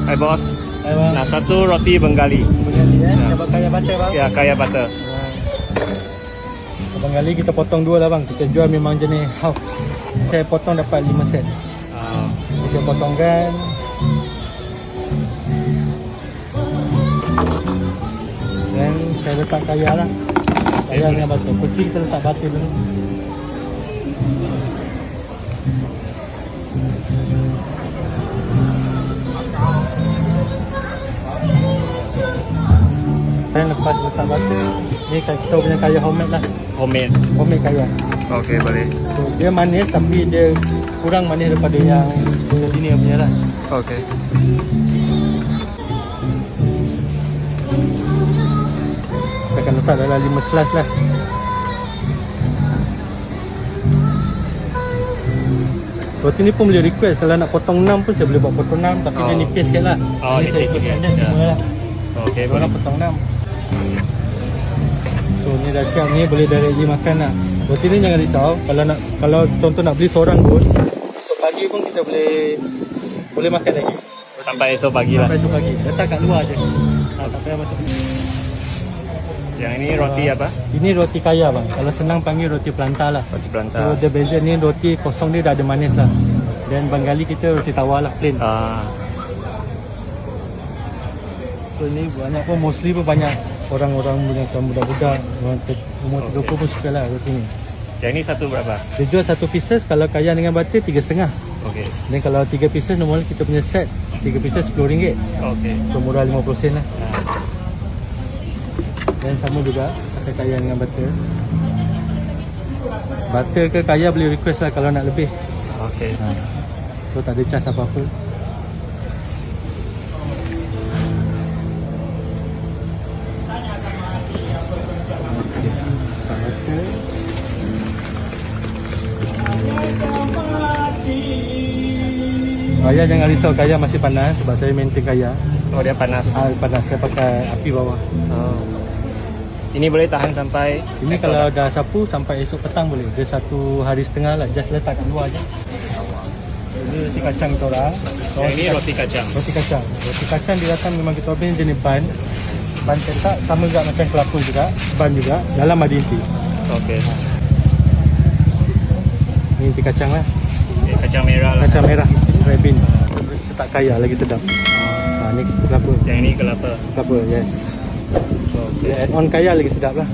Hai bos. Hai bang. Nah, satu roti Bengali. Bengali Ya. Kita kaya butter bang. Ya, kaya butter. Bengali kita potong dua lah bang. Kita jual memang jenis half. Saya potong dapat 5 set. Saya potongkan. Dan saya letak kaya lah. Kaya dengan butter. Firstly kita letak butter dulu. Dan lepas letak butter, ni kita punya kaya homemade lah. Homemade. Homemade kaya. Okey, boleh. So, dia manis tapi dia kurang manis daripada yang Sardinia punya lah. Okey. Kita akan letak dalam 5 slice lah. Roti ni pun boleh request. Kalau nak potong 6 pun saya boleh buat potong 6. Tapi dia nipis sikit lah. Oh, Ni saya nipis sikit. ikutkan je Ya. semua lah. Okey, Orang boleh. potong 6. So ni dah siap ni, boleh direct pergi makan lah. Roti ni jangan risau. Kalau tuan-tuan nak beli seorang pun, esok pagi pun kita boleh makan lagi. Sampai esok pagi lah. Sampai esok pagi. Letak kat luar je. Tak payah masuk. Yang ini roti apa? Ini roti kaya bang. Kalau senang panggil roti planta lah. Roti So berantak. the beza ni roti kosong dia dah ada manis lah. Dan Bengali kita roti tawar lah, plain. So ni banyak pun, mostly pun banyak orang-orang macam budak-budak, orang umur 30 pun suka lah roti ni. Yang ini satu berapa? Dia jual 1 pieces, kalau kaya dengan butter 3,5. Okey. Dan kalau 3 pieces, normal kita punya set 3 pieces RM10. Okey. So murah 50% lah. Dan sama juga pakai kaya dengan butter. Butter ke kaya boleh request lah kalau nak lebih. Okey. So tak ada charge apa-apa. Kaya jangan risau, kaya masih panas sebab saya maintain kaya. Oh, dia panas. Panas, saya pakai api bawah. Oh. Ini boleh tahan sampai Ini esok kalau lah? dah sapu sampai esok petang boleh. Dia 1 hari setengah lah, just letak kat luar je. Ini roti kacang kita orang. Yang ini roti kacang. Roti kacang. Roti kacang dia datang memang kita punya jenis ban. Ban cetak sama juga macam kelapa juga, ban juga, dalam ada inti. Okey. Ini inti kacang lah. Kacang merah lah. Kacang merah, red bean. Letak kaya lagi sedap. Ni kelapa. Yang ini kelapa. Kelapa, yes. Okey. Add on kaya lagi sedap lah.